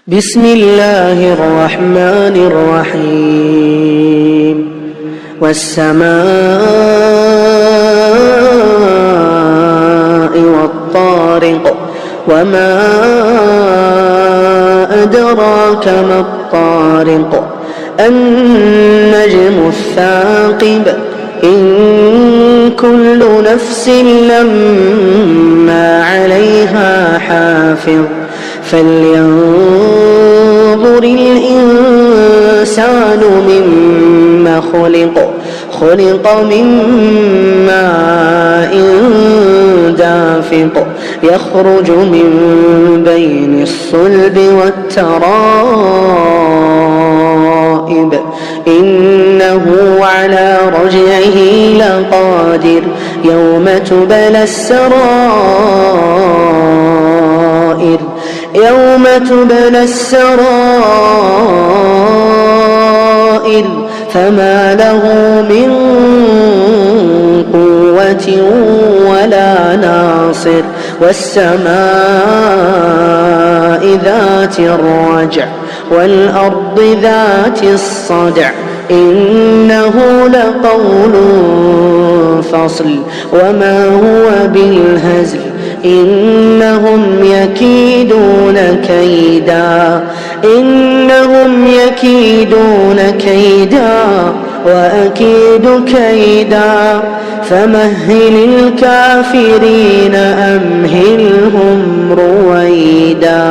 بسم الله الرحمن الرحيم والسماء والطارق وما أدراك ما الطارق النجم الثاقب إن كل نفس لما عليها حافظ فلينظر الإنسان مما خلق من ماء دافق يخرج من بين الصلب والترائب إنه على رجعه لقادر يوم تبلى السرائر فما له من قوة ولا ناصر والسماء ذات الرجع والأرض ذات الصدع إنه لقول فصل وما هو بالهزل إنهم يكيدون كيدا وأكيد كيدا فمهل الكافرين أمهلهم رويدا.